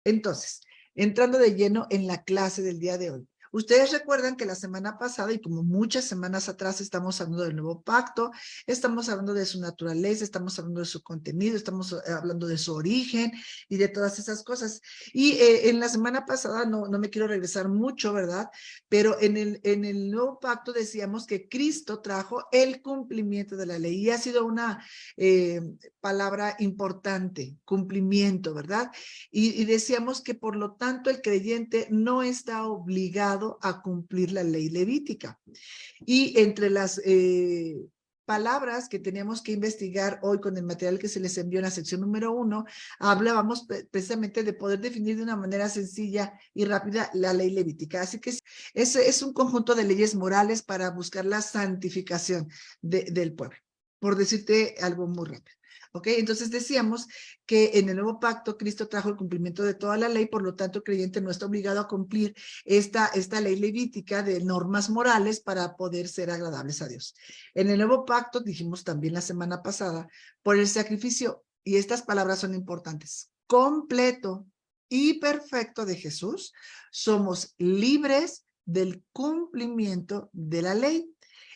Entonces, entrando de lleno en la clase del día de hoy. Ustedes recuerdan que la semana pasada y como muchas semanas atrás estamos hablando del nuevo pacto, estamos hablando de su naturaleza, estamos hablando de su contenido, estamos hablando de su origen y de todas esas cosas. Y en la semana pasada, no me quiero regresar mucho, ¿verdad? Pero en el nuevo pacto decíamos que Cristo trajo el cumplimiento de la ley y ha sido una palabra importante, cumplimiento, ¿verdad? Y decíamos que por lo tanto el creyente no está obligado a cumplir la ley levítica. Y entre las palabras que teníamos que investigar hoy con el material que se les envió en la sección número 1, hablábamos precisamente de poder definir de una manera sencilla y rápida la ley levítica. Así que es un conjunto de leyes morales para buscar la santificación del pueblo, por decirte algo muy rápido. ¿Ok? Entonces decíamos que en el nuevo pacto Cristo trajo el cumplimiento de toda la ley, por lo tanto el creyente no está obligado a cumplir esta ley levítica de normas morales para poder ser agradables a Dios. En el nuevo pacto, dijimos también la semana pasada, por el sacrificio, y estas palabras son importantes, completo y perfecto de Jesús, somos libres del cumplimiento de la ley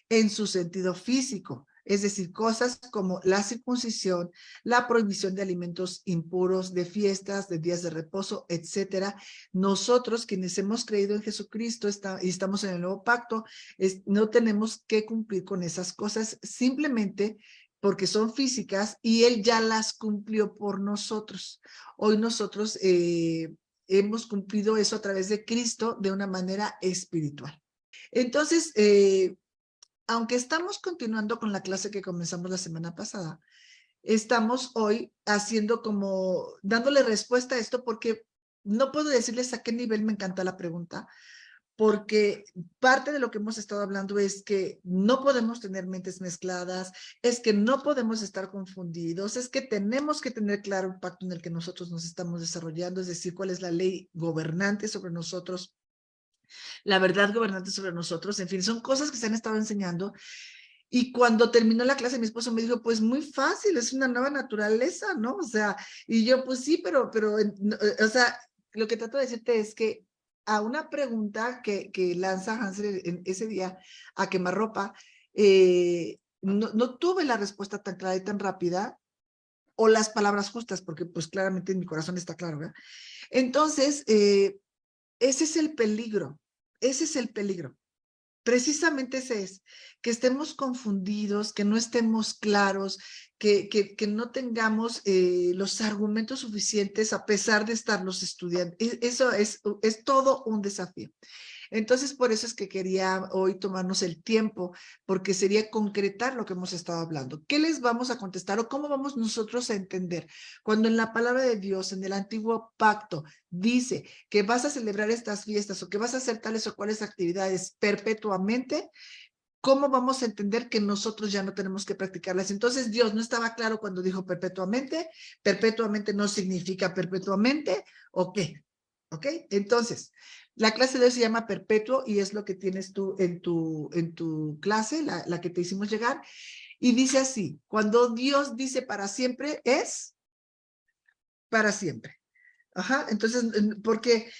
en su sentido físico. Es decir, cosas como la circuncisión, la prohibición de alimentos impuros, de fiestas, de días de reposo, etcétera. Nosotros, quienes hemos creído en Jesucristo y estamos en el nuevo pacto, no tenemos que cumplir con esas cosas simplemente porque son físicas y Él ya las cumplió por nosotros. Hoy nosotros hemos cumplido eso a través de Cristo de una manera espiritual. Entonces, aunque estamos continuando con la clase que comenzamos la semana pasada, estamos hoy haciendo como, dándole respuesta a esto porque no puedo decirles a qué nivel me encanta la pregunta, porque parte de lo que hemos estado hablando es que no podemos tener mentes mezcladas, es que no podemos estar confundidos, es que tenemos que tener claro el pacto en el que nosotros nos estamos desarrollando, es decir, cuál es la ley gobernante sobre nosotros, la verdad gobernante sobre nosotros, en fin, son cosas que se han estado enseñando. Y cuando terminó la clase, mi esposo me dijo, pues muy fácil, es una nueva naturaleza, ¿no? O sea, y yo, pues sí, pero o sea, lo que trato de decirte es que a una pregunta que lanza Hansel en ese día a quemarropa, no tuve la respuesta tan clara y tan rápida, o las palabras justas, porque pues claramente en mi corazón está claro, ¿verdad? Entonces, ese es el peligro, ese es el peligro. Precisamente ese es, que estemos confundidos, que no estemos claros, que no tengamos los argumentos suficientes a pesar de estarlos estudiando. Eso es todo un desafío. Entonces, por eso es que quería hoy tomarnos el tiempo, porque sería concretar lo que hemos estado hablando. ¿Qué les vamos a contestar o cómo vamos nosotros a entender? Cuando en la palabra de Dios, en el antiguo pacto, dice que vas a celebrar estas fiestas o que vas a hacer tales o cuales actividades perpetuamente, ¿cómo vamos a entender que nosotros ya no tenemos que practicarlas? Entonces, Dios no estaba claro cuando dijo perpetuamente no significa perpetuamente, ¿o qué? ¿Ok? Entonces, la clase de hoy se llama Perpetuo y es lo que tienes tú en tu clase, la que te hicimos llegar, y dice así, cuando Dios dice para siempre, es para siempre. Ajá, entonces, porque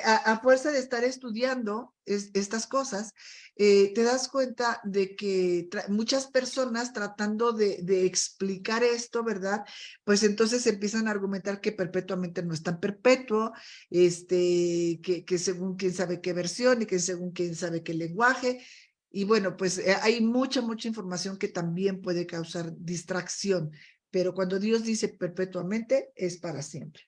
a fuerza de estar estudiando estas cosas, te das cuenta de que muchas personas tratando de explicar esto, ¿verdad? Pues entonces empiezan a argumentar que perpetuamente no es tan perpetuo, que según quién sabe qué versión y que según quién sabe qué lenguaje. Y bueno, pues hay mucha información que también puede causar distracción, pero cuando Dios dice perpetuamente, es para siempre.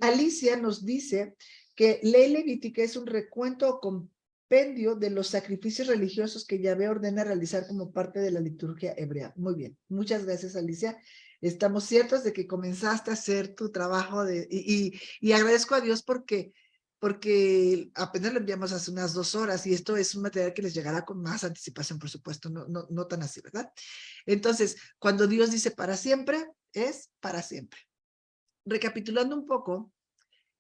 Alicia nos dice que ley levítica es un recuento o compendio de los sacrificios religiosos que Yahvé ordena realizar como parte de la liturgia hebrea. Muy bien, muchas gracias, Alicia. Estamos ciertos de que comenzaste a hacer tu trabajo y agradezco a Dios porque apenas lo enviamos hace unas 2 horas y esto es un material que les llegará con más anticipación, por supuesto, no tan así, ¿verdad? Entonces, cuando Dios dice para siempre, es para siempre. Recapitulando un poco,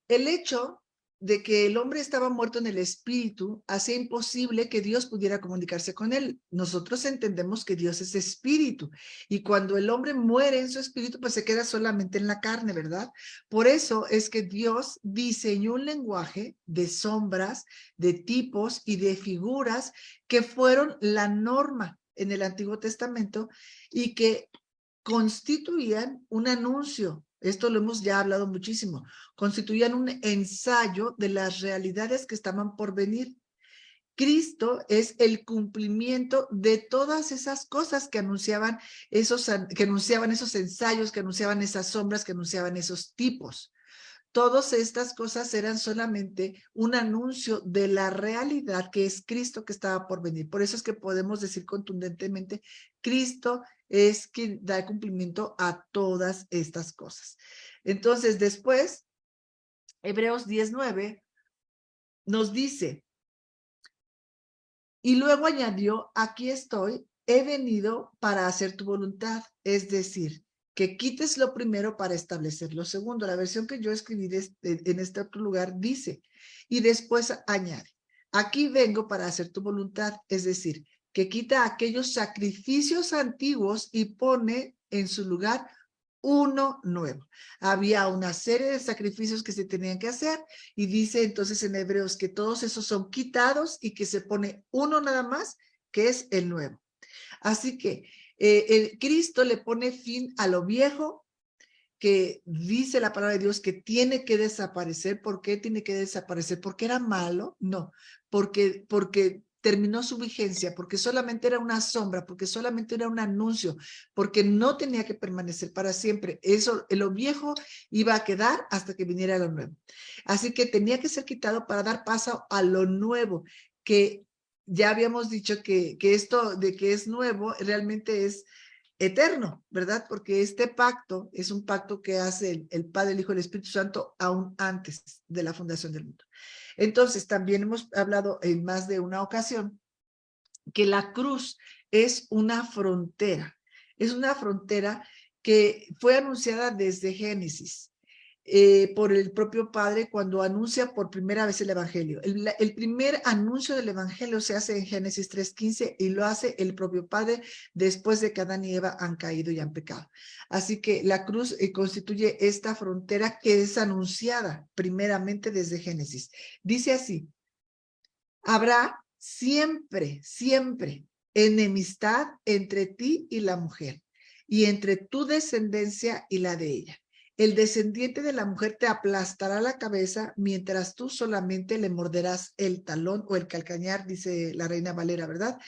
el hecho de que el hombre estaba muerto en el espíritu hacía imposible que Dios pudiera comunicarse con él. Nosotros entendemos que Dios es espíritu y cuando el hombre muere en su espíritu, pues se queda solamente en la carne, ¿verdad? Por eso es que Dios diseñó un lenguaje de sombras, de tipos y de figuras que fueron la norma en el Antiguo Testamento y que constituían un anuncio. Esto lo hemos ya hablado muchísimo. Constituían un ensayo de las realidades que estaban por venir. Cristo es el cumplimiento de todas esas cosas que anunciaban esos ensayos, que anunciaban esas sombras, que anunciaban esos tipos. Todas estas cosas eran solamente un anuncio de la realidad que es Cristo que estaba por venir. Por eso es que podemos decir contundentemente, Cristo es quien da cumplimiento a todas estas cosas. Entonces, después, Hebreos 10:9 nos dice, y luego añadió, aquí estoy, he venido para hacer tu voluntad, es decir, que quites lo primero para establecer lo segundo. La versión que yo escribí en este otro lugar dice, y después añade, aquí vengo para hacer tu voluntad, es decir, que quita aquellos sacrificios antiguos y pone en su lugar uno nuevo. Había una serie de sacrificios que se tenían que hacer y dice entonces en Hebreos que todos esos son quitados y que se pone uno nada más, que es el nuevo. Así que el Cristo le pone fin a lo viejo, que dice la palabra de Dios que tiene que desaparecer. ¿Por qué tiene que desaparecer? ¿Porque era malo? No, porque terminó su vigencia, porque solamente era una sombra, porque solamente era un anuncio, porque no tenía que permanecer para siempre. Eso, lo viejo iba a quedar hasta que viniera lo nuevo. Así que tenía que ser quitado para dar paso a lo nuevo, que ya habíamos dicho que esto de que es nuevo realmente es eterno, ¿verdad? Porque este pacto es un pacto que hace el Padre, el Hijo y el Espíritu Santo aún antes de la fundación del mundo. Entonces, también hemos hablado en más de una ocasión que la cruz es una frontera que fue anunciada desde Génesis. Por el propio Padre cuando anuncia por primera vez el Evangelio. El primer anuncio del Evangelio se hace en Génesis 3:15 y lo hace el propio Padre después de que Adán y Eva han caído y han pecado. Así que la cruz constituye esta frontera que es anunciada primeramente desde Génesis. Dice así, habrá siempre, siempre enemistad entre ti y la mujer y entre tu descendencia y la de ella. El descendiente de la mujer te aplastará la cabeza, mientras tú solamente le morderás el talón o el calcañar, dice la Reina Valera, ¿verdad?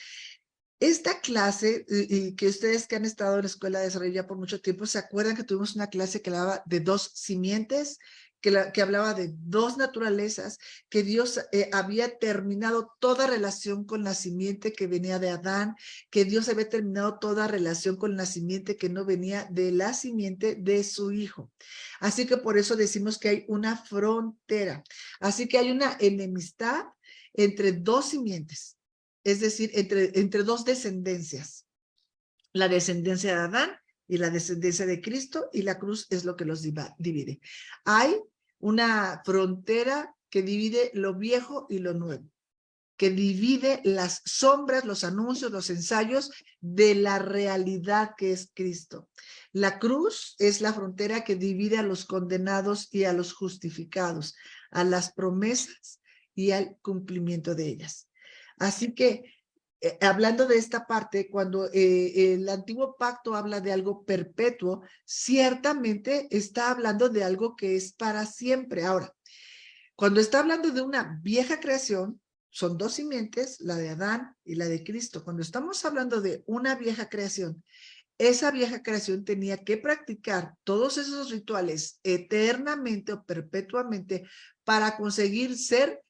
Esta clase, y que ustedes que han estado en la Escuela de Desarrollo ya por mucho tiempo, ¿se acuerdan que tuvimos una clase que hablaba de dos simientes? Que hablaba de dos naturalezas, que Dios había terminado toda relación con la simiente que venía de Adán, que Dios había terminado toda relación con la simiente que no venía de la simiente de su hijo. Así que por eso decimos que hay una frontera. Así que hay una enemistad entre dos simientes, es decir, entre dos descendencias. La descendencia de Adán y la descendencia de Cristo, y la cruz es lo que los divide. Hay una frontera que divide lo viejo y lo nuevo, que divide las sombras, los anuncios, los ensayos de la realidad que es Cristo. La cruz es la frontera que divide a los condenados y a los justificados, a las promesas y al cumplimiento de ellas. Así que hablando de esta parte, cuando el antiguo pacto habla de algo perpetuo, ciertamente está hablando de algo que es para siempre. Ahora, cuando está hablando de una vieja creación, son dos simientes, la de Adán y la de Cristo. Cuando estamos hablando de una vieja creación, esa vieja creación tenía que practicar todos esos rituales eternamente o perpetuamente para conseguir ser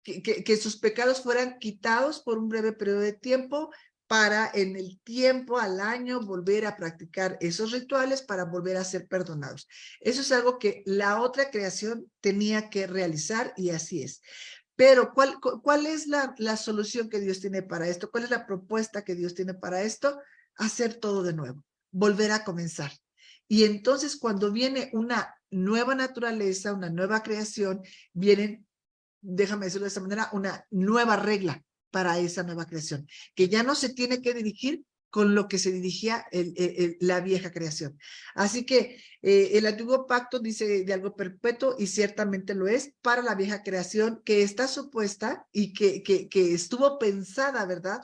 que sus pecados fueran quitados por un breve periodo de tiempo para en el tiempo al año volver a practicar esos rituales para volver a ser perdonados. Eso es algo que la otra creación tenía que realizar y así es. Pero ¿cuál es la solución que Dios tiene para esto? ¿Cuál es la propuesta que Dios tiene para esto? Hacer todo de nuevo, volver a comenzar. Y entonces cuando viene una nueva naturaleza, una nueva creación, vienen déjame decirlo de esta manera, una nueva regla para esa nueva creación, que ya no se tiene que dirigir con lo que se dirigía la vieja creación. Así que el antiguo pacto dice de algo perpetuo y ciertamente lo es para la vieja creación que está supuesta y que estuvo pensada, ¿verdad?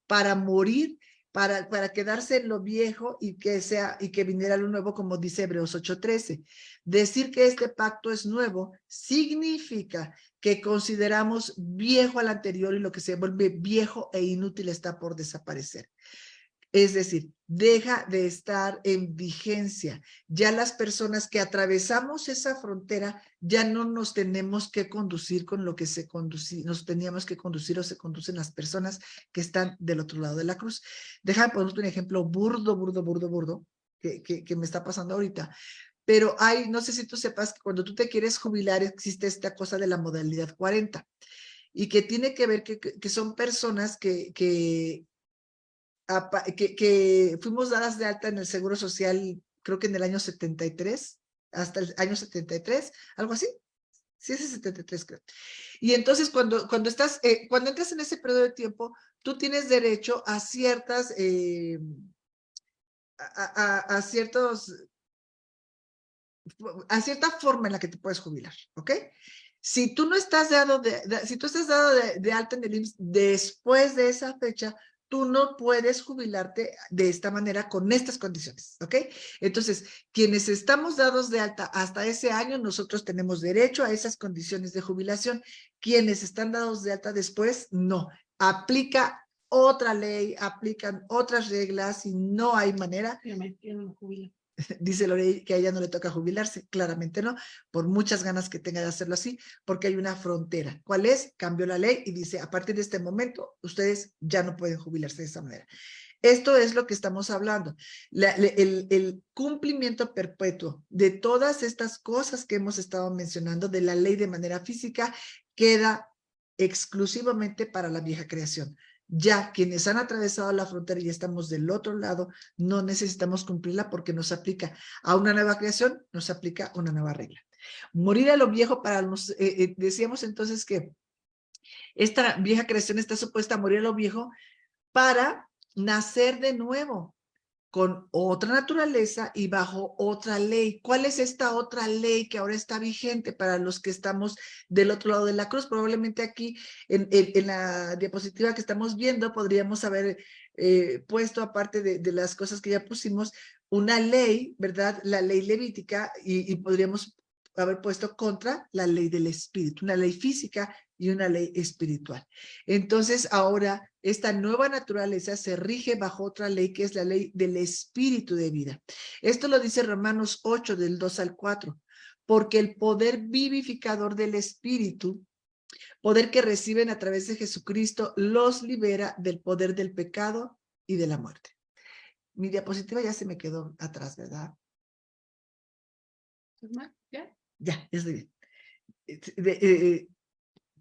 Para morir, para quedarse en lo viejo y que viniera lo nuevo, como dice Hebreos 8:13. Decir que este pacto es nuevo significa que consideramos viejo al anterior y lo que se vuelve viejo e inútil está por desaparecer. Es decir, deja de estar en vigencia. Ya las personas que atravesamos esa frontera ya no nos tenemos que conducir con lo que nos teníamos que conducir o se conducen las personas que están del otro lado de la cruz. Déjame ponerte un ejemplo burdo que me está pasando ahorita. Pero no sé si tú sepas que cuando tú te quieres jubilar existe esta cosa de la modalidad 40 y que tiene que ver que son personas que fuimos dadas de alta en el Seguro Social, creo que en el año 73, hasta el año 73, algo así. Sí, es el 73, creo. Y entonces cuando entras en ese periodo de tiempo, tú tienes derecho a ciertas, a cierta forma en la que te puedes jubilar, ¿ok? Si tú no estás si tú estás dado de alta en el IMSS después de esa fecha, tú no puedes jubilarte de esta manera con estas condiciones, ¿ok? Entonces, quienes estamos dados de alta hasta ese año, nosotros tenemos derecho a esas condiciones de jubilación. Quienes están dados de alta después, no. Aplica otra ley, aplican otras reglas y no hay manera. Yo no me jubilo. Dice Lorey que a ella no le toca jubilarse, claramente no, por muchas ganas que tenga de hacerlo así, porque hay una frontera. ¿Cuál es? Cambió la ley y dice, a partir de este momento, ustedes ya no pueden jubilarse de esa manera. Esto es lo que estamos hablando, el cumplimiento perpetuo de todas estas cosas que hemos estado mencionando de la ley de manera física queda exclusivamente para la vieja creación. Ya quienes han atravesado la frontera y estamos del otro lado, no necesitamos cumplirla porque nos aplica a una nueva creación, nos aplica una nueva regla. Morir a lo viejo decíamos entonces que esta vieja creación está supuesta a morir a lo viejo para nacer de nuevo con otra naturaleza y bajo otra ley. ¿Cuál es esta otra ley que ahora está vigente para los que estamos del otro lado de la cruz? Probablemente aquí en la diapositiva que estamos viendo podríamos haber puesto, aparte de las cosas que ya pusimos, una ley, ¿verdad? La ley levítica y podríamos haber puesto contra la ley del espíritu, una ley física y una ley espiritual. Entonces ahora esta nueva naturaleza se rige bajo otra ley que es la ley del espíritu de vida. Esto lo dice Romanos 8 del 2 al 4, porque el poder vivificador del espíritu, poder que reciben a través de Jesucristo, los libera del poder del pecado y de la muerte. Mi diapositiva ya se me quedó atrás, ¿verdad? ¿Ya? Ya, estoy bien.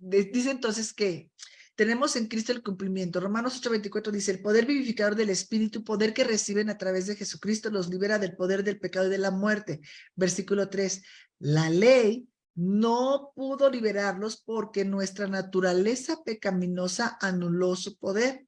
Dice entonces que tenemos en Cristo el cumplimiento. Romanos 8:24 dice, el poder vivificador del Espíritu, poder que reciben a través de Jesucristo, los libera del poder del pecado y de la muerte. Versículo 3, la ley no pudo liberarlos porque nuestra naturaleza pecaminosa anuló su poder.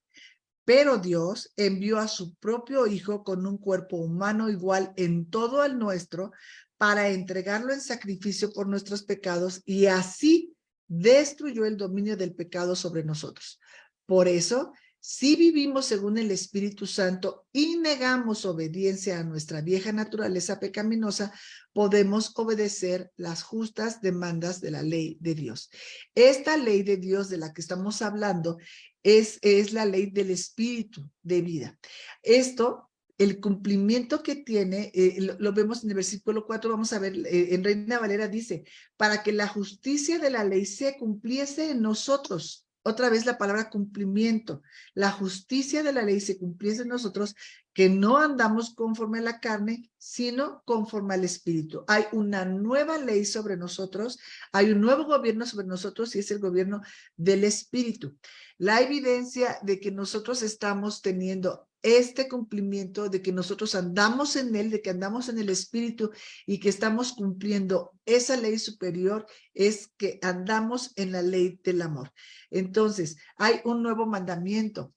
Pero Dios envió a su propio Hijo con un cuerpo humano igual en todo al nuestro para entregarlo en sacrificio por nuestros pecados y así destruyó el dominio del pecado sobre nosotros. Por eso, si vivimos según el Espíritu Santo y negamos obediencia a nuestra vieja naturaleza pecaminosa, podemos obedecer las justas demandas de la ley de Dios. Esta ley de Dios de la que estamos hablando es la ley del espíritu de vida. Esto, el cumplimiento que tiene, lo vemos en el versículo 4, vamos a ver, en Reina Valera dice, para que la justicia de la ley se cumpliese en nosotros. Otra vez la palabra cumplimiento. La justicia de la ley se cumpliese en nosotros, que no andamos conforme a la carne, sino conforme al espíritu. Hay una nueva ley sobre nosotros, hay un nuevo gobierno sobre nosotros y es el gobierno del espíritu. La evidencia de que nosotros estamos teniendo este cumplimiento de que nosotros andamos en él, de que andamos en el Espíritu y que estamos cumpliendo esa ley superior, es que andamos en la ley del amor. Entonces, hay un nuevo mandamiento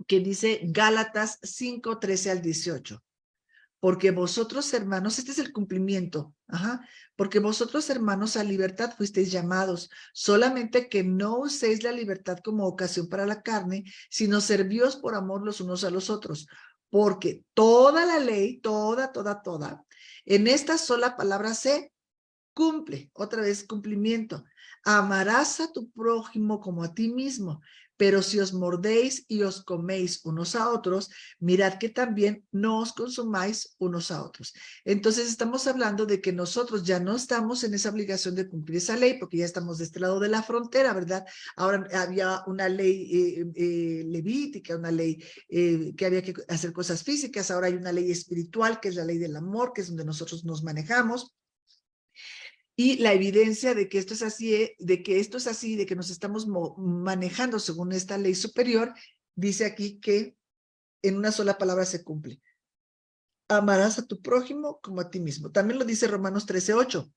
que dice Gálatas 5, 13 al 18. Porque vosotros, hermanos, este es el cumplimiento, porque vosotros, hermanos, a libertad fuisteis llamados, solamente que no uséis la libertad como ocasión para la carne, sino servíos por amor los unos a los otros, porque toda la ley, toda, en esta sola palabra se cumple, otra vez cumplimiento. Amarás a tu prójimo como a ti mismo, pero si os mordéis y os coméis unos a otros, mirad que también no os consumáis unos a otros. Entonces estamos hablando de que nosotros ya no estamos en esa obligación de cumplir esa ley, porque ya estamos de este lado de la frontera, ¿verdad? Ahora había una ley levítica, una ley que había que hacer cosas físicas, ahora hay una ley espiritual, que es la ley del amor, que es donde nosotros nos manejamos. Y la evidencia de que esto es así, de que nos estamos manejando según esta ley superior, dice aquí que en una sola palabra se cumple. Amarás a tu prójimo como a ti mismo. También lo dice Romanos 13:8.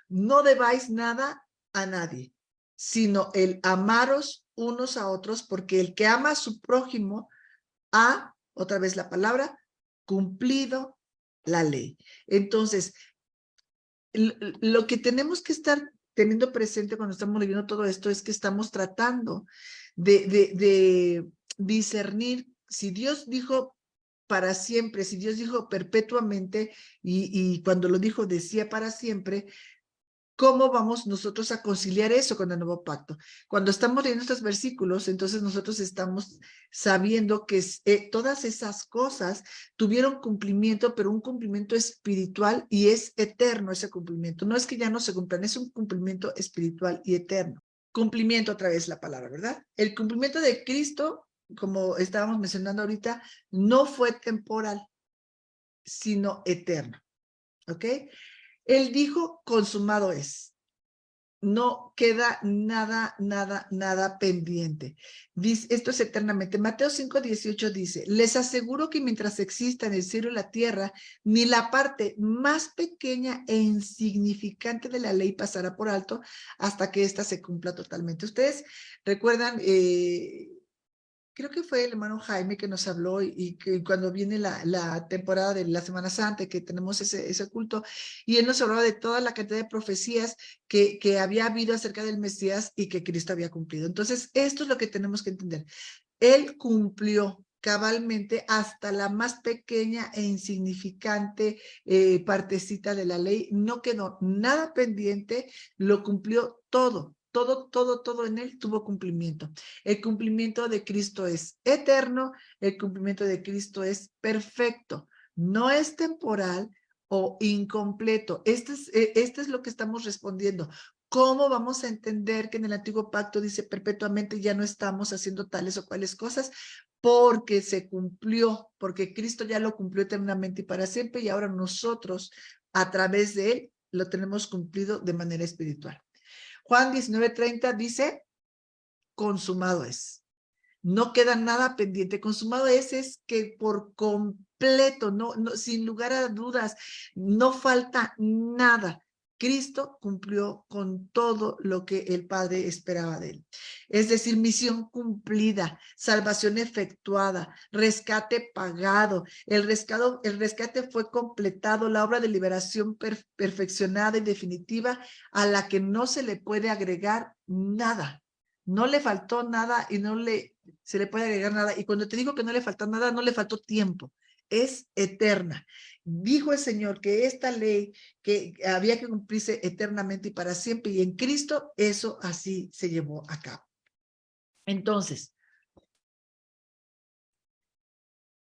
No debáis nada a nadie, sino el amaros unos a otros, porque el que ama a su prójimo ha, otra vez la palabra, cumplido la ley. Entonces, lo que tenemos que estar teniendo presente cuando estamos leyendo todo esto es que estamos tratando de discernir si Dios dijo para siempre, si Dios dijo perpetuamente y cuando lo dijo decía para siempre, ¿cómo vamos nosotros a conciliar eso con el nuevo pacto? Cuando estamos leyendo estos versículos, entonces nosotros estamos sabiendo que todas esas cosas tuvieron cumplimiento, pero un cumplimiento espiritual y es eterno ese cumplimiento. No es que ya no se cumplan, es un cumplimiento espiritual y eterno. Cumplimiento, otra vez la palabra, ¿verdad? El cumplimiento de Cristo, como estábamos mencionando ahorita, no fue temporal, sino eterno, ¿ok? Él dijo, consumado es. No queda nada pendiente. Dice, esto es eternamente. Mateo 5:18 dice, les aseguro que mientras exista en el cielo y la tierra, ni la parte más pequeña e insignificante de la ley pasará por alto hasta que ésta se cumpla totalmente. Ustedes recuerdan, creo que fue el hermano Jaime que nos habló y que cuando viene la temporada de la Semana Santa, que tenemos ese culto, y él nos hablaba de toda la cantidad de profecías que había habido acerca del Mesías y que Cristo había cumplido. Entonces, esto es lo que tenemos que entender. Él cumplió cabalmente hasta la más pequeña e insignificante partecita de la ley. No quedó nada pendiente, lo cumplió todo. Todo en él tuvo cumplimiento. El cumplimiento de Cristo es eterno, el cumplimiento de Cristo es perfecto, no es temporal o incompleto. Este es lo que estamos respondiendo. ¿Cómo vamos a entender que en el antiguo pacto dice perpetuamente ya no estamos haciendo tales o cuales cosas? Porque se cumplió, porque Cristo ya lo cumplió eternamente y para siempre, y ahora nosotros, a través de él, lo tenemos cumplido de manera espiritual. Juan 19:30 dice, consumado es. No queda nada pendiente. Consumado es que por completo, sin lugar a dudas, no falta nada. Cristo cumplió con todo lo que el Padre esperaba de él. Es decir, misión cumplida, salvación efectuada, rescate pagado. El rescate fue completado, la obra de liberación perfeccionada y definitiva a la que no se le puede agregar nada. No le faltó nada y se le puede agregar nada. Y cuando te digo que no le faltó nada, no le faltó tiempo. Es eterna. Dijo el Señor que esta ley que había que cumplirse eternamente y para siempre, y en Cristo eso así se llevó a cabo. Entonces,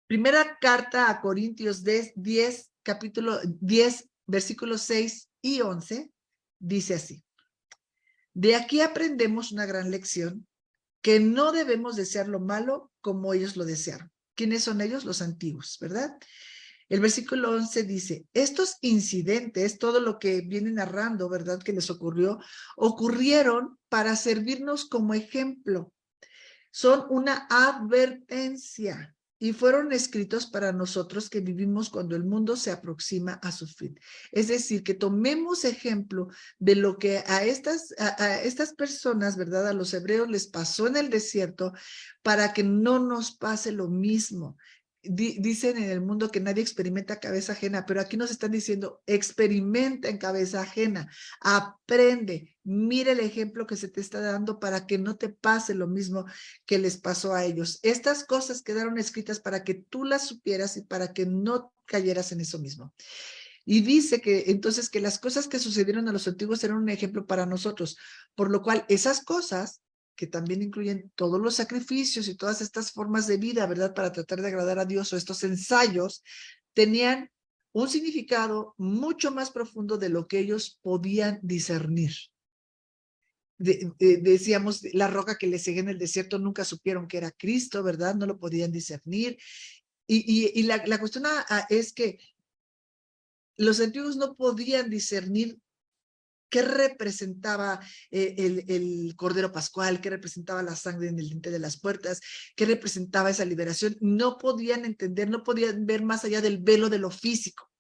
primera carta a Corintios 10, capítulo 10, versículos 6 y 11, dice así. De aquí aprendemos una gran lección, que no debemos desear lo malo como ellos lo desearon. ¿Quiénes son ellos? Los antiguos, ¿verdad? El versículo 11 dice, estos incidentes, todo lo que viene narrando, ¿verdad? Que les ocurrieron para servirnos como ejemplo. Son una advertencia y fueron escritos para nosotros que vivimos cuando el mundo se aproxima a su fin. Es decir, que tomemos ejemplo de lo que a estas personas, ¿verdad? A los hebreos les pasó en el desierto para que no nos pase lo mismo. Dicen en el mundo que nadie experimenta cabeza ajena, pero aquí nos están diciendo, experimenta en cabeza ajena, aprende, mire el ejemplo que se te está dando para que no te pase lo mismo que les pasó a ellos. Estas cosas quedaron escritas para que tú las supieras y para que no cayeras en eso mismo. Y dice que entonces que las cosas que sucedieron a los antiguos eran un ejemplo para nosotros, por lo cual esas cosas que también incluyen todos los sacrificios y todas estas formas de vida, ¿verdad? Para tratar de agradar a Dios, o estos ensayos, tenían un significado mucho más profundo de lo que ellos podían discernir. Decíamos, la roca que les seguía en el desierto nunca supieron que era Cristo, ¿verdad? No lo podían discernir. Y la cuestión es que los antiguos no podían discernir qué representaba el Cordero Pascual, qué representaba la sangre en el dintel de las puertas, qué representaba esa liberación. No podían entender, no podían ver más allá del velo de lo físico.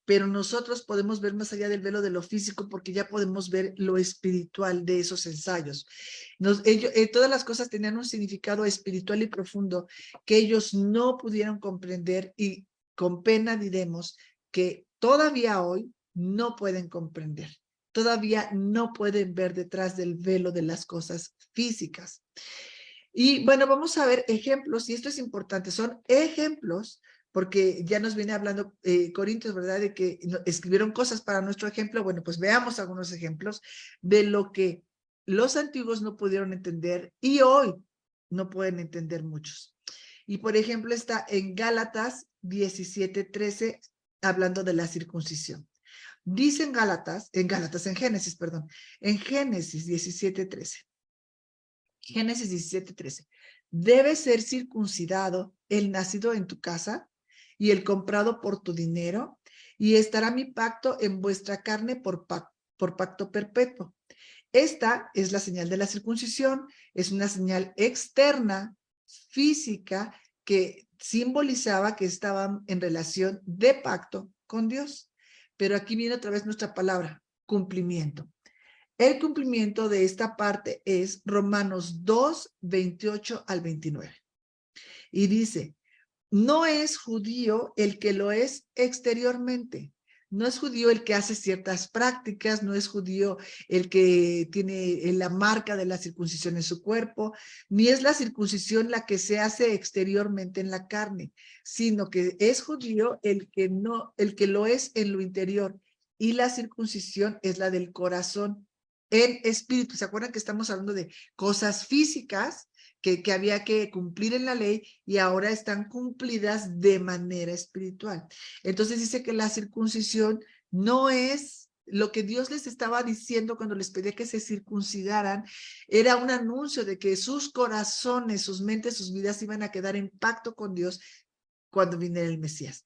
Pero nosotros podemos ver más allá del velo de lo físico porque ya podemos ver lo espiritual de esos ensayos. Todas las cosas tenían un significado espiritual y profundo que ellos no pudieron comprender y con pena diremos que todavía hoy no pueden comprender. Todavía no pueden ver detrás del velo de las cosas físicas. Y bueno, vamos a ver ejemplos, y esto es importante, son ejemplos, porque ya nos viene hablando Corintios, ¿verdad? De que escribieron cosas para nuestro ejemplo. Bueno, pues veamos algunos ejemplos de lo que los antiguos no pudieron entender y hoy no pueden entender muchos. Y por ejemplo está en Gálatas 17:13, hablando de la circuncisión. Dice en Génesis, perdón, en Génesis 17:13. Génesis 17:13. Debe ser circuncidado el nacido en tu casa y el comprado por tu dinero, y estará mi pacto en vuestra carne por pacto perpetuo. Esta es la señal de la circuncisión, es una señal externa, física, que simbolizaba que estaban en relación de pacto con Dios. Pero aquí viene otra vez nuestra palabra, cumplimiento. El cumplimiento de esta parte es Romanos 2, 28 al 29. Y dice, no es judío el que lo es exteriormente. No es judío el que hace ciertas prácticas, no es judío el que tiene la marca de la circuncisión en su cuerpo, ni es la circuncisión la que se hace exteriormente en la carne, sino que es judío el que lo es en lo interior, y la circuncisión es la del corazón en espíritu. ¿Se acuerdan que estamos hablando de cosas físicas que había que cumplir en la ley y ahora están cumplidas de manera espiritual? Entonces dice que la circuncisión no es lo que Dios les estaba diciendo cuando les pedía que se circuncidaran, era un anuncio de que sus corazones, sus mentes, sus vidas iban a quedar en pacto con Dios cuando viniera el Mesías.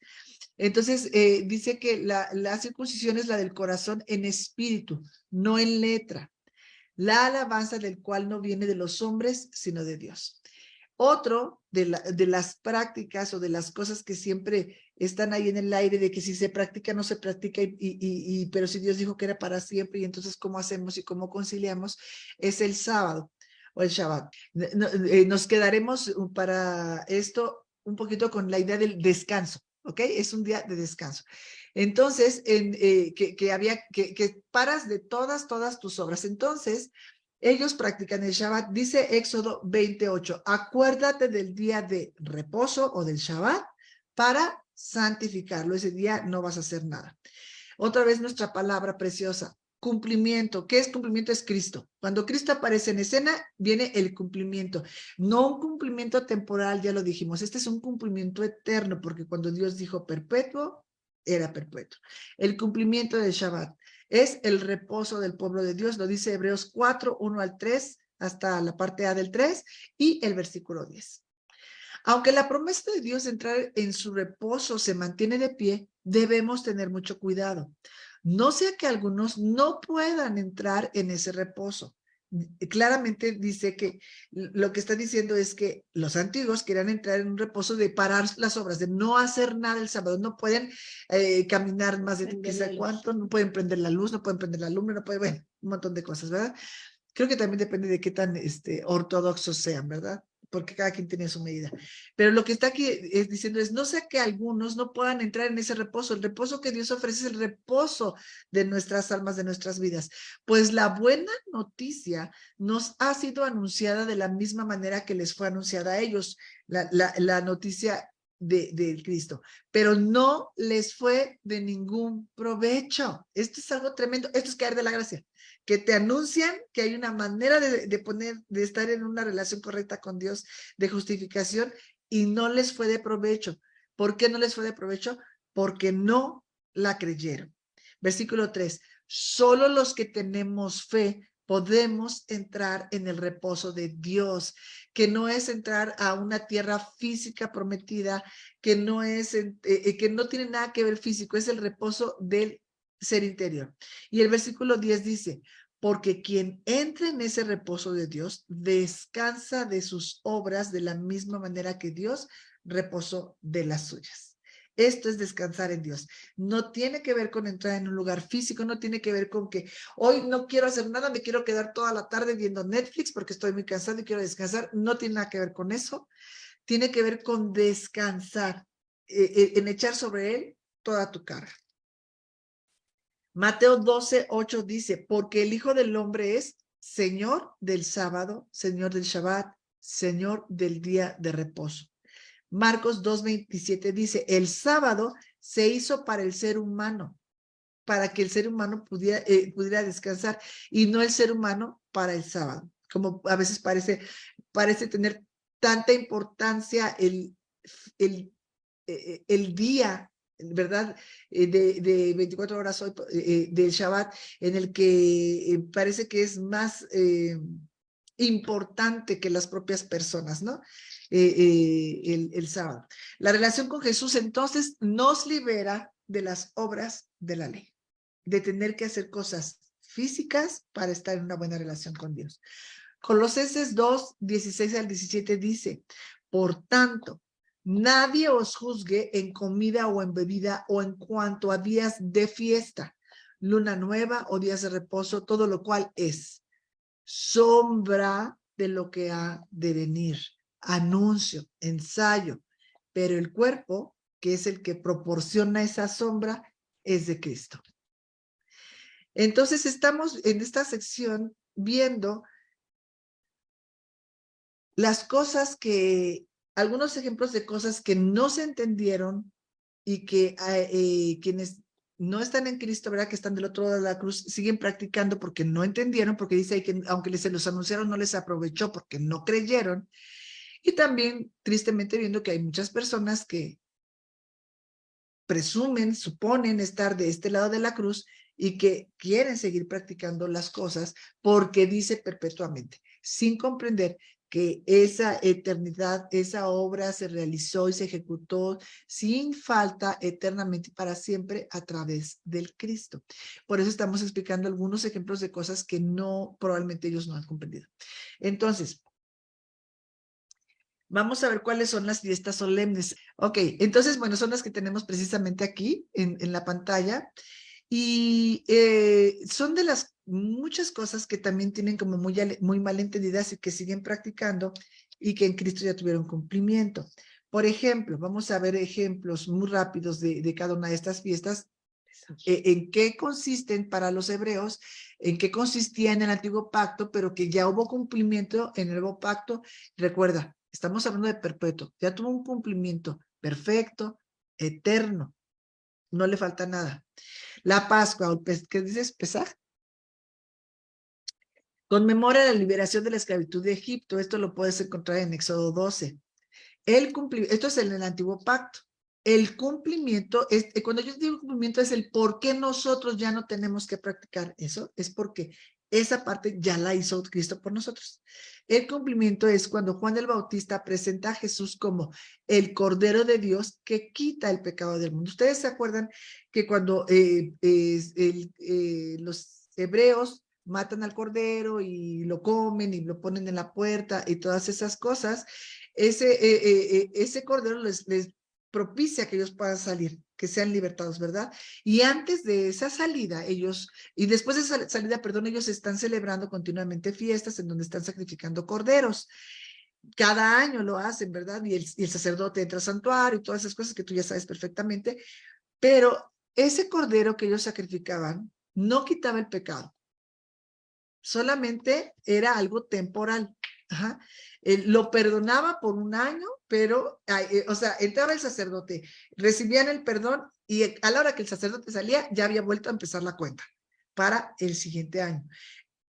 Entonces, dice que la circuncisión es la del corazón en espíritu, no en letra. La alabanza del cual no viene de los hombres, sino de Dios. Otro de las prácticas o de las cosas que siempre están ahí en el aire, de que si se practica, no se practica, pero si Dios dijo que era para siempre, y entonces ¿cómo hacemos y cómo conciliamos? Es el sábado o el Shabbat. Nos quedaremos para esto un poquito con la idea del descanso, ¿ok? Es un día de descanso. Entonces, que paras de todas tus obras. Entonces, ellos practican el Shabbat. Dice Éxodo 28, acuérdate del día de reposo o del Shabbat para santificarlo. Ese día no vas a hacer nada. Otra vez nuestra palabra preciosa, cumplimiento. ¿Qué es cumplimiento? Es Cristo. Cuando Cristo aparece en escena, viene el cumplimiento. No un cumplimiento temporal, ya lo dijimos. Este es un cumplimiento eterno, porque cuando Dios dijo perpetuo, era perpetuo. El cumplimiento del Shabbat es el reposo del pueblo de Dios. Lo dice Hebreos 4, 1 al 3, hasta la parte A del 3 y el versículo 10. Aunque la promesa de Dios de entrar en su reposo se mantiene de pie, debemos tener mucho cuidado. No sea que algunos no puedan entrar en ese reposo. claramente dice que lo que está diciendo es que los antiguos querían entrar en un reposo de parar las obras, de no hacer nada el sábado, no pueden caminar más de quizá cuánto, no pueden prender la luz, no pueden prender la lumbre, no pueden, bueno, un montón de cosas, ¿verdad? Creo que también depende de qué tan ortodoxos sean, ¿verdad? Porque cada quien tiene su medida. Pero lo que está aquí diciendo es, no sea que algunos no puedan entrar en ese reposo. El reposo que Dios ofrece es el reposo de nuestras almas, de nuestras vidas. Pues la buena noticia nos ha sido anunciada de la misma manera que les fue anunciada a ellos, la noticia de Cristo, pero no les fue de ningún provecho. Esto es algo tremendo, esto es caer de la gracia, que te anuncian que hay una manera de estar en una relación correcta con Dios, de justificación, y no les fue de provecho. ¿Por qué no les fue de provecho? Porque no la creyeron. Versículo 3, solo los que tenemos fe podemos entrar en el reposo de Dios, que no es entrar a una tierra física prometida, que no tiene nada que ver físico, es el reposo del ser interior. Y el versículo 10 dice, porque quien entra en ese reposo de Dios descansa de sus obras de la misma manera que Dios reposó de las suyas. Esto es descansar en Dios. No tiene que ver con entrar en un lugar físico, no tiene que ver con que hoy no quiero hacer nada, me quiero quedar toda la tarde viendo Netflix porque estoy muy cansado y quiero descansar. No tiene nada que ver con eso. Tiene que ver con descansar, en echar sobre él toda tu carga. Mateo 12:8 dice, porque el Hijo del Hombre es Señor del sábado, Señor del Shabbat, Señor del día de reposo. Marcos 2:27 dice, el sábado se hizo para el ser humano, para que el ser humano pudiera descansar, y no el ser humano para el sábado. Como a veces parece tener tanta importancia el día, ¿verdad? De 24 horas hoy, del Shabbat, en el que parece que es más importante que las propias personas, ¿no? El sábado. La relación con Jesús entonces nos libera de las obras de la ley, de tener que hacer cosas físicas para estar en una buena relación con Dios. Colosenses 2:16-17 dice, por tanto, nadie os juzgue en comida o en bebida o en cuanto a días de fiesta, luna nueva o días de reposo, todo lo cual es sombra de lo que ha de venir, anuncio, ensayo, pero el cuerpo, que es el que proporciona esa sombra, es de Cristo. Entonces estamos en esta sección viendo las cosas algunos ejemplos de cosas que no se entendieron y que quienes no están en Cristo, ¿verdad? Que están del otro lado de la cruz, siguen practicando porque no entendieron, porque dice ahí que aunque se los anunciaron, no les aprovechó porque no creyeron. Y también, tristemente, viendo que hay muchas personas que presumen, suponen estar de este lado de la cruz y que quieren seguir practicando las cosas porque dice perpetuamente, sin comprender que esa eternidad, esa obra se realizó y se ejecutó sin falta eternamente y para siempre a través del Cristo. Por eso estamos explicando algunos ejemplos de cosas que probablemente ellos no han comprendido. Entonces, vamos a ver cuáles son las fiestas solemnes. Ok, entonces, bueno, son las que tenemos precisamente aquí en la pantalla. Y son de las muchas cosas que también tienen como muy mal entendidas y que siguen practicando y que en Cristo ya tuvieron cumplimiento. Por ejemplo, vamos a ver ejemplos muy rápidos de cada una de estas fiestas. En qué consisten para los hebreos, en qué consistía en el antiguo pacto, pero que ya hubo cumplimiento en el nuevo pacto. Recuerda, estamos hablando de perpetuo, ya tuvo un cumplimiento perfecto, eterno, no le falta nada. La Pascua, ¿qué dices? Pesaj. Conmemora la liberación de la esclavitud de Egipto. Esto lo puedes encontrar en Éxodo 12. Esto es en el antiguo pacto. El cumplimiento, cuando yo digo cumplimiento, es el por qué nosotros ya no tenemos que practicar eso, es porque esa parte ya la hizo Cristo por nosotros. El cumplimiento es cuando Juan el Bautista presenta a Jesús como el Cordero de Dios que quita el pecado del mundo. Ustedes se acuerdan que cuando los hebreos matan al cordero y lo comen y lo ponen en la puerta y todas esas cosas, ese cordero les propicia que ellos puedan salir, que sean libertados, ¿verdad? Y antes de esa salida, y después de esa salida, perdón, ellos están celebrando continuamente fiestas en donde están sacrificando corderos. Cada año lo hacen, ¿verdad? Y el sacerdote entra al santuario y todas esas cosas que tú ya sabes perfectamente, pero ese cordero que ellos sacrificaban no quitaba el pecado, solamente era algo temporal. Ajá. Lo perdonaba por un año, pero, o sea, entraba el sacerdote, recibían el perdón y a la hora que el sacerdote salía, ya había vuelto a empezar la cuenta para el siguiente año.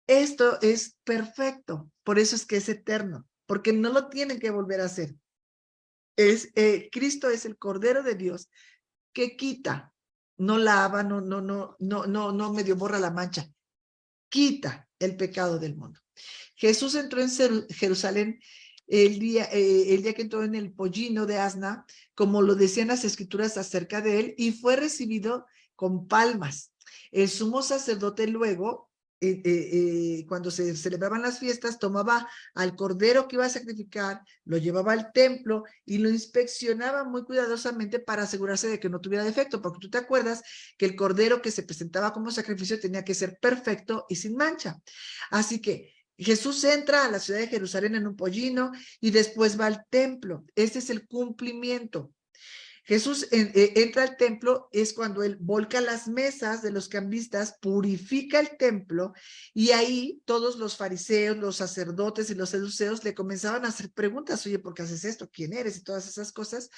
Esto es perfecto, por eso es que es eterno, porque no lo tienen que volver a hacer. Cristo es el Cordero de Dios que quita, no lava, no medio borra la mancha, quita el pecado del mundo. Jesús entró en Jerusalén el día que entró en el pollino de asna, como lo decían las escrituras acerca de él, y fue recibido con palmas. El sumo sacerdote luego, cuando se celebraban las fiestas, tomaba al cordero que iba a sacrificar, lo llevaba al templo y lo inspeccionaba muy cuidadosamente para asegurarse de que no tuviera defecto, porque tú te acuerdas que el cordero que se presentaba como sacrificio tenía que ser perfecto y sin mancha. Así que Jesús entra a la ciudad de Jerusalén en un pollino y después va al templo. Este es el cumplimiento. Jesús entra al templo, es cuando él volca las mesas de los cambistas, purifica el templo, y ahí todos los fariseos, los sacerdotes y los saduceos le comenzaban a hacer preguntas: oye, ¿por qué haces esto? ¿Quién eres? Y todas esas cosas.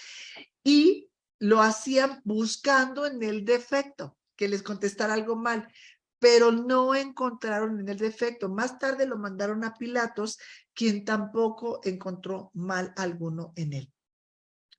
Y lo hacían buscando en el defecto, que les contestara algo mal, pero no encontraron en el defecto. Más tarde lo mandaron a Pilatos, quien tampoco encontró mal alguno en él.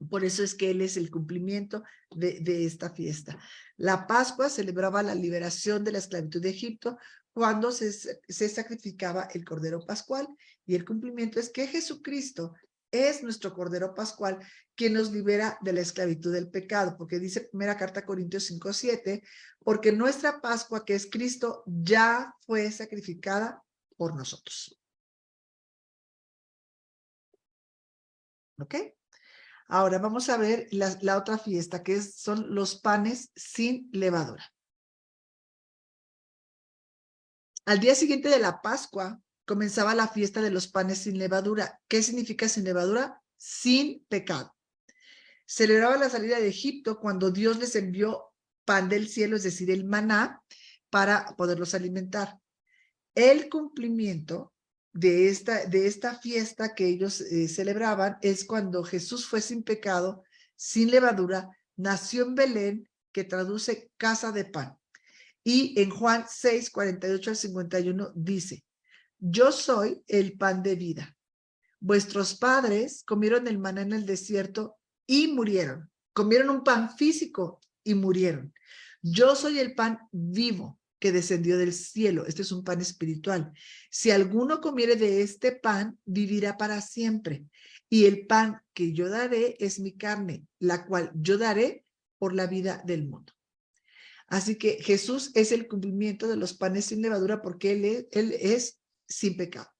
Por eso es que él es el cumplimiento de esta fiesta. La Pascua celebraba la liberación de la esclavitud de Egipto cuando se sacrificaba el Cordero Pascual, y el cumplimiento es que Jesucristo es nuestro Cordero Pascual, quien nos libera de la esclavitud del pecado, porque dice primera carta a Corintios 5:7, porque nuestra Pascua, que es Cristo, ya fue sacrificada por nosotros. ¿Ok? Ahora vamos a ver la otra fiesta, que son los panes sin levadura. Al día siguiente de la Pascua comenzaba la fiesta de los panes sin levadura. ¿Qué significa sin levadura? Sin pecado. Celebraba la salida de Egipto cuando Dios les envió pan del cielo, es decir, el maná, para poderlos alimentar. El cumplimiento de esta fiesta que ellos celebraban es cuando Jesús fue sin pecado, sin levadura, nació en Belén, que traduce casa de pan. Y en Juan 6:48 al 51 dice: yo soy el pan de vida. Vuestros padres comieron el maná en el desierto y murieron. Comieron un pan físico y murieron. Yo soy el pan vivo que descendió del cielo. Este es un pan espiritual. Si alguno comiere de este pan, vivirá para siempre. Y el pan que yo daré es mi carne, la cual yo daré por la vida del mundo. Así que Jesús es el cumplimiento de los panes sin levadura, porque él es sin pecado.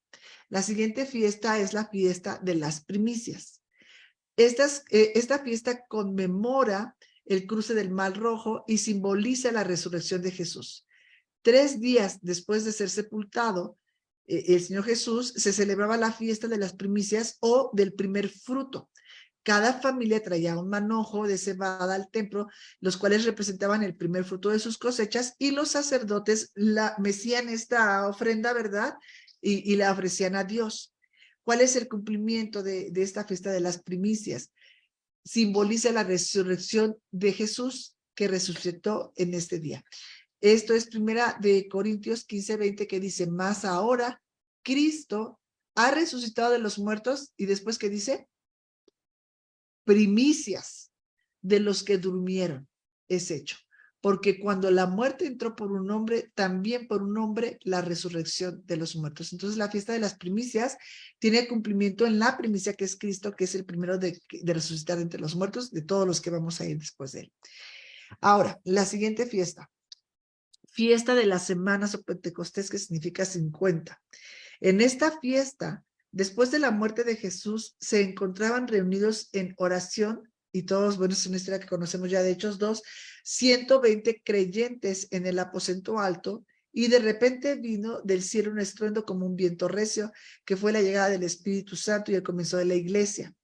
La siguiente fiesta es la fiesta de las primicias. Esta fiesta conmemora el cruce del Mar Rojo y simboliza la resurrección de Jesús. 3 días después de ser sepultado, el Señor Jesús, se celebraba la fiesta de las primicias o del primer fruto. Cada familia traía un manojo de cebada al templo, los cuales representaban el primer fruto de sus cosechas, y los sacerdotes mecían esta ofrenda, ¿verdad? Y la ofrecían a Dios. ¿Cuál es el cumplimiento de esta fiesta de las primicias? Simboliza la resurrección de Jesús, que resucitó en este día. Esto es primera de Corintios 15:20, que dice: más ahora Cristo ha resucitado de los muertos, y después, ¿qué dice? Primicias de los que durmieron es hecho. Porque cuando la muerte entró por un hombre, también por un hombre la resurrección de los muertos. Entonces la fiesta de las primicias tiene cumplimiento en la primicia, que es Cristo, que es el primero de resucitar entre los muertos, de todos los que vamos a ir después de él. Ahora, la siguiente fiesta fiesta de las semanas o Pentecostés, que significa 50. En esta fiesta, después de la muerte de Jesús, se encontraban reunidos en oración, y todos, bueno, es una historia que conocemos ya de Hechos 2, 120 creyentes en el aposento alto, y de repente vino del cielo un estruendo como un viento recio, que fue la llegada del Espíritu Santo y el comienzo de la iglesia.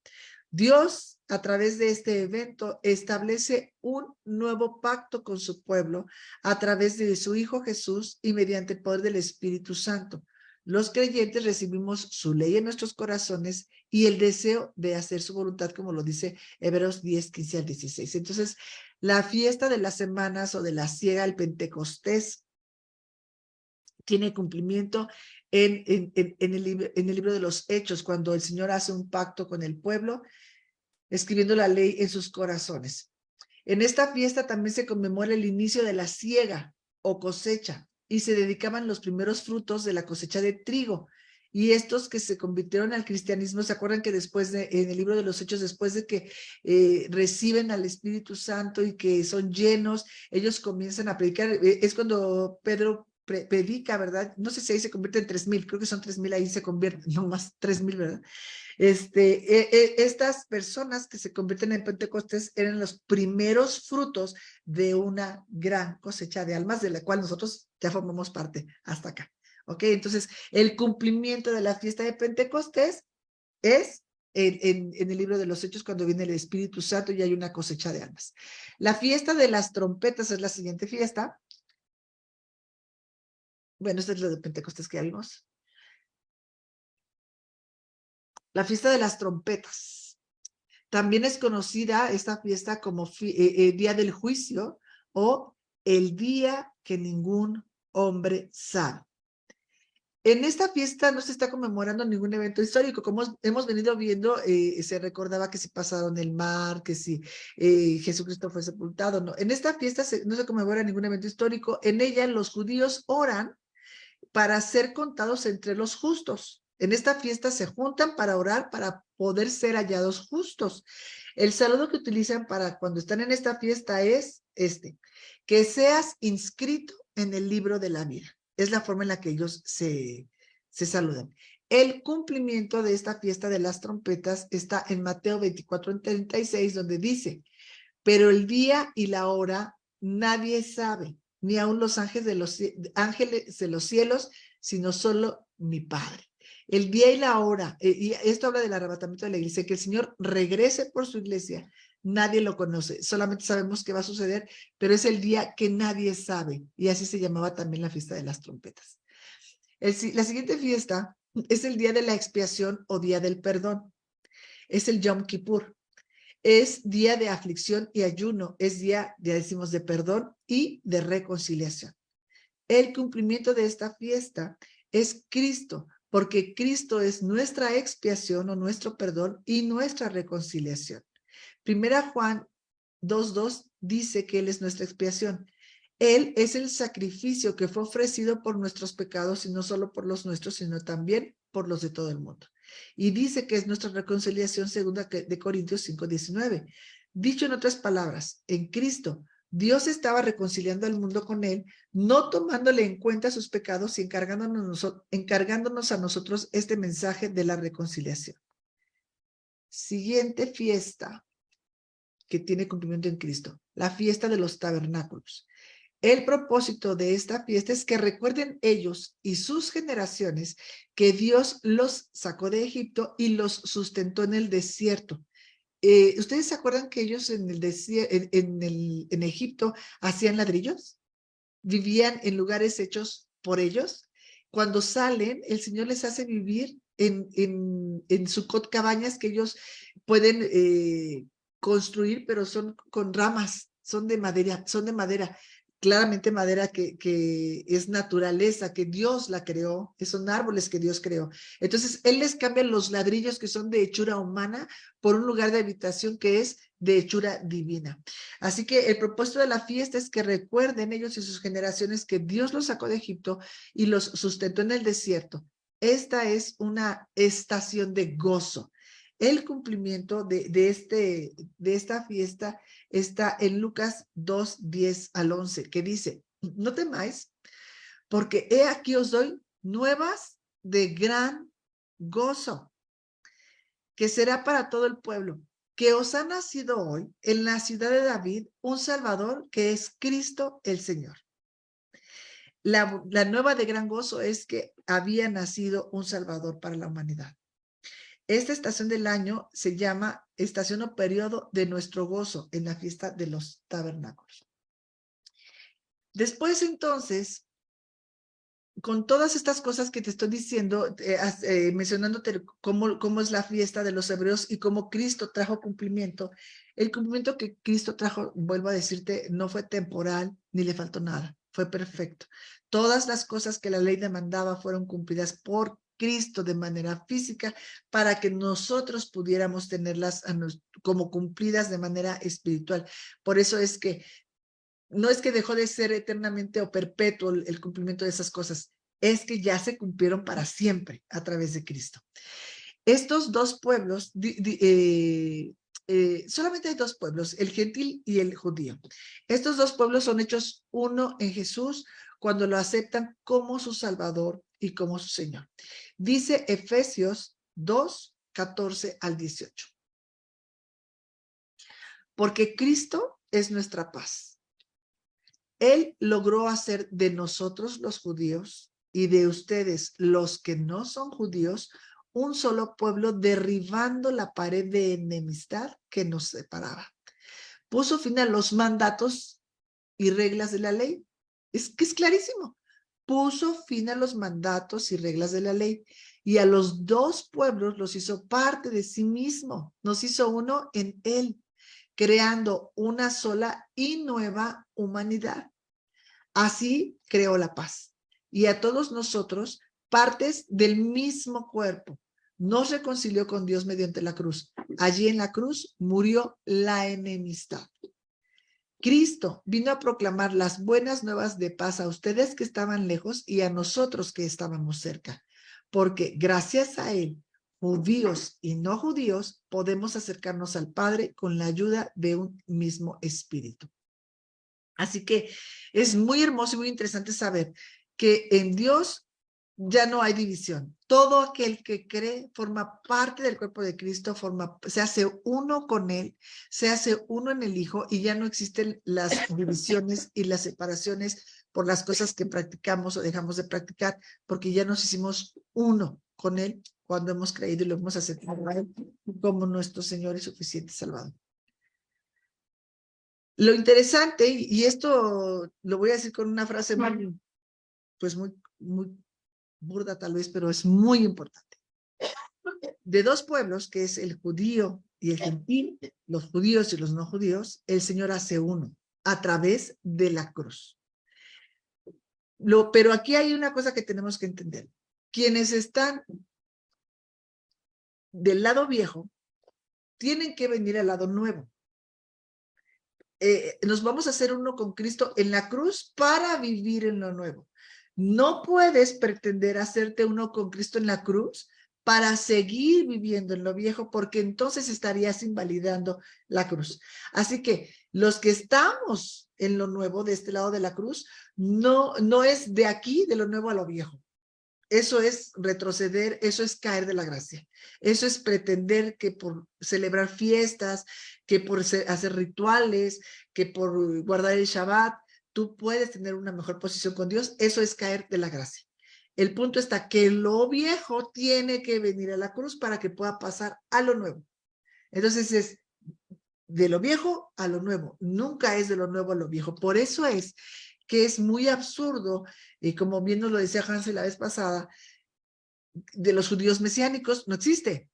Dios, a través de este evento, establece un nuevo pacto con su pueblo a través de su Hijo Jesús y mediante el poder del Espíritu Santo. Los creyentes recibimos su ley en nuestros corazones y el deseo de hacer su voluntad, como lo dice Hebreos 10, 15 al 16. Entonces, la fiesta de las semanas o de la siega, el Pentecostés, tiene cumplimiento en el libro de los Hechos, cuando el Señor hace un pacto con el pueblo, escribiendo la ley en sus corazones. En esta fiesta también se conmemora el inicio de la siega o cosecha, y se dedicaban los primeros frutos de la cosecha de trigo. Y estos que se convirtieron al cristianismo, ¿se acuerdan que después en el libro de los Hechos, después de que reciben al Espíritu Santo y que son llenos, ellos comienzan a predicar? Es cuando Pedro predica, ¿verdad? No sé si ahí se convierte en 3,000, creo que son 3,000, ahí se convierte, no más 3,000, ¿verdad? Estas personas que se convierten en Pentecostés eran los primeros frutos de una gran cosecha de almas, de la cual nosotros ya formamos parte hasta acá. ¿Ok? Entonces, el cumplimiento de la fiesta de Pentecostés es en el libro de los Hechos, cuando viene el Espíritu Santo y hay una cosecha de almas. La fiesta de las trompetas es la siguiente fiesta. Bueno, esta es la de Pentecostés que ya vimos. La fiesta de las trompetas. También es conocida esta fiesta como Día del Juicio o el día que ningún hombre sabe. En esta fiesta no se está conmemorando ningún evento histórico. Como hemos venido viendo, se recordaba que se pasaron el mar, que si Jesucristo fue sepultado. No, en esta fiesta no se conmemora ningún evento histórico. En ella los judíos oran para ser contados entre los justos. En esta fiesta se juntan para orar para poder ser hallados justos. El saludo que utilizan para cuando están en esta fiesta es que seas inscrito en el libro de la vida. Es la forma en la que ellos se saludan. El cumplimiento de esta fiesta de las trompetas está en Mateo 24:36, donde dice: pero el día y la hora nadie sabe, ni aun los ángeles de los cielos, sino solo mi Padre. El día y la hora, y esto habla del arrebatamiento de la iglesia, que el Señor regrese por su iglesia, nadie lo conoce, solamente sabemos qué va a suceder, pero es el día que nadie sabe, y así se llamaba también la fiesta de las trompetas. La siguiente fiesta es el día de la expiación o día del perdón, es el Yom Kippur. Es día de aflicción y ayuno, es día, ya decimos, de perdón y de reconciliación. El cumplimiento de esta fiesta es Cristo, porque Cristo es nuestra expiación o nuestro perdón y nuestra reconciliación. Primera Juan 2:2 dice que Él es nuestra expiación. Él es el sacrificio que fue ofrecido por nuestros pecados, y no solo por los nuestros, sino también por los de todo el mundo. Y dice que es nuestra reconciliación, segunda de Corintios 5:19. Dicho en otras palabras, en Cristo, Dios estaba reconciliando al mundo con Él, no tomándole en cuenta sus pecados y encargándonos a nosotros este mensaje de la reconciliación. Siguiente fiesta que tiene cumplimiento en Cristo, la fiesta de los tabernáculos. El propósito de esta fiesta es que recuerden ellos y sus generaciones que Dios los sacó de Egipto y los sustentó en el desierto. ¿Ustedes se acuerdan que ellos en el en Egipto hacían ladrillos? Vivían en lugares hechos por ellos. Cuando salen, el Señor les hace vivir en Sucot, cabañas que ellos pueden construir, pero son con ramas, son de madera, claramente madera que es naturaleza, que Dios la creó, que son árboles que Dios creó. Entonces, Él les cambia los ladrillos que son de hechura humana por un lugar de habitación que es de hechura divina. Así que el propósito de la fiesta es que recuerden ellos y sus generaciones que Dios los sacó de Egipto y los sustentó en el desierto. Esta es una estación de gozo. El cumplimiento de esta fiesta está en Lucas 2:10 al 11, que dice: No temáis, porque he aquí os doy nuevas de gran gozo, que será para todo el pueblo, que os ha nacido hoy en la ciudad de David un Salvador, que es Cristo el Señor. La nueva de gran gozo es que había nacido un Salvador para la humanidad. Esta estación del año se llama estación o periodo de nuestro gozo en la fiesta de los tabernáculos. Después, entonces, con todas estas cosas que te estoy diciendo, mencionándote cómo es la fiesta de los hebreos y cómo Cristo trajo cumplimiento, el cumplimiento que Cristo trajo, vuelvo a decirte, no fue temporal ni le faltó nada, fue perfecto. Todas las cosas que la ley demandaba fueron cumplidas por Cristo de manera física para que nosotros pudiéramos tenerlas como cumplidas de manera espiritual. Por eso es que no es que dejó de ser eternamente o perpetuo el cumplimiento de esas cosas, es que ya se cumplieron para siempre a través de Cristo. Estos dos pueblos, solamente hay dos pueblos, el gentil y el judío. Estos dos pueblos son hechos uno en Jesús cuando lo aceptan como su Salvador y como su Señor. Dice Efesios 2, 14 al 18. Porque Cristo es nuestra paz. Él logró hacer de nosotros los judíos y de ustedes los que no son judíos un solo pueblo, derribando la pared de enemistad que nos separaba. Puso fin a los mandatos y reglas de la ley. Es que es clarísimo. Puso fin a los mandatos y reglas de la ley y a los dos pueblos los hizo parte de sí mismo. Nos hizo uno en él, creando una sola y nueva humanidad. Así creó la paz. Y a todos nosotros, partes del mismo cuerpo, nos reconcilió con Dios mediante la cruz. Allí en la cruz murió la enemistad. Cristo vino a proclamar las buenas nuevas de paz a ustedes que estaban lejos y a nosotros que estábamos cerca, porque gracias a él, judíos y no judíos, podemos acercarnos al Padre con la ayuda de un mismo espíritu. Así que es muy hermoso y muy interesante saber que en Dios ya no hay división. Todo aquel que cree forma parte del cuerpo de Cristo, se hace uno con él, se hace uno en el Hijo y ya no existen las divisiones y las separaciones por las cosas que practicamos o dejamos de practicar, porque ya nos hicimos uno con él cuando hemos creído y lo hemos aceptado a él como nuestro Señor y suficiente Salvador. Lo interesante, y esto lo voy a decir con una frase muy, pues muy burda tal vez, pero es muy importante. De dos pueblos, que es el judío y el gentil, los judíos y los no judíos, el Señor hace uno a través de la cruz. Pero aquí hay una cosa que tenemos que entender. Quienes están del lado viejo tienen que venir al lado nuevo. Nos vamos a hacer uno con Cristo en la cruz para vivir en lo nuevo. No puedes pretender hacerte uno con Cristo en la cruz para seguir viviendo en lo viejo, porque entonces estarías invalidando la cruz. Así que los que estamos en lo nuevo, de este lado de la cruz, no es de aquí, de lo nuevo a lo viejo. Eso es retroceder, eso es caer de la gracia. Eso es pretender que por celebrar fiestas, que por hacer rituales, que por guardar el Shabbat, tú puedes tener una mejor posición con Dios. Eso es caer de la gracia. El punto está que lo viejo tiene que venir a la cruz para que pueda pasar a lo nuevo. Entonces es de lo viejo a lo nuevo. Nunca es de lo nuevo a lo viejo. Por eso es que es muy absurdo, y como bien nos lo decía Hansel la vez pasada, de los judíos mesiánicos no existe.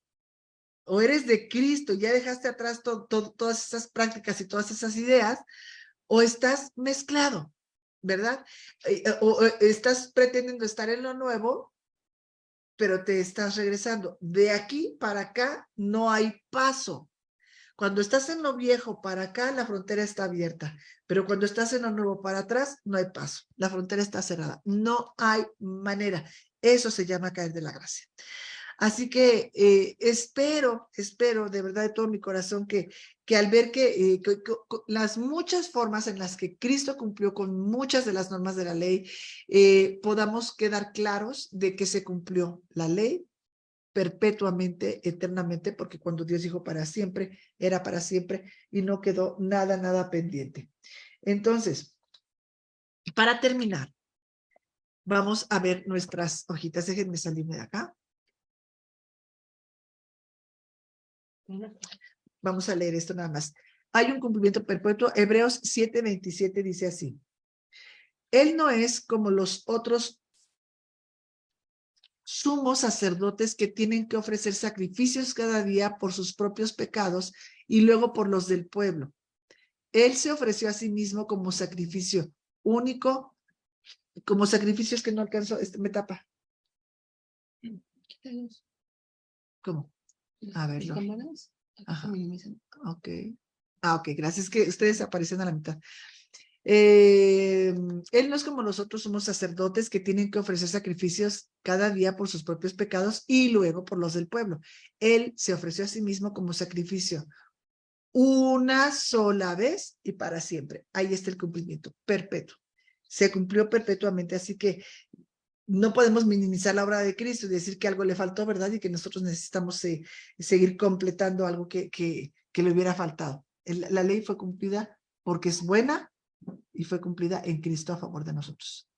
O eres de Cristo, ya dejaste atrás todas esas prácticas y todas esas ideas, o estás mezclado, ¿verdad? O estás pretendiendo estar en lo nuevo, pero te estás regresando. De aquí para acá no hay paso. Cuando estás en lo viejo para acá, la frontera está abierta, pero cuando estás en lo nuevo para atrás, no hay paso. La frontera está cerrada. No hay manera. Eso se llama caer de la gracia. Así que espero de verdad de todo mi corazón que al ver que las muchas formas en las que Cristo cumplió con muchas de las normas de la ley, podamos quedar claros de que se cumplió la ley perpetuamente, eternamente, porque cuando Dios dijo para siempre, era para siempre y no quedó nada pendiente. Entonces, para terminar, vamos a ver nuestras hojitas. Déjenme salirme de acá. Vamos a leer esto nada más. Hay un cumplimiento perpetuo. Hebreos 7:27 dice así. Él no es como los otros sumos sacerdotes que tienen que ofrecer sacrificios cada día por sus propios pecados y luego por los del pueblo. Él se ofreció a sí mismo como sacrificio único, como sacrificios que no alcanzó, me tapa. ¿Cómo? A verlo. Ajá. Ok. Ok, gracias. Que ustedes aparecen a la mitad. Él no es como nosotros, somos sacerdotes que tienen que ofrecer sacrificios cada día por sus propios pecados y luego por los del pueblo. Él se ofreció a sí mismo como sacrificio una sola vez y para siempre. Ahí está el cumplimiento perpetuo. Se cumplió perpetuamente, así que no podemos minimizar la obra de Cristo y decir que algo le faltó, ¿verdad? Y que nosotros necesitamos seguir completando algo que le hubiera faltado. La ley fue cumplida porque es buena y fue cumplida en Cristo a favor de nosotros.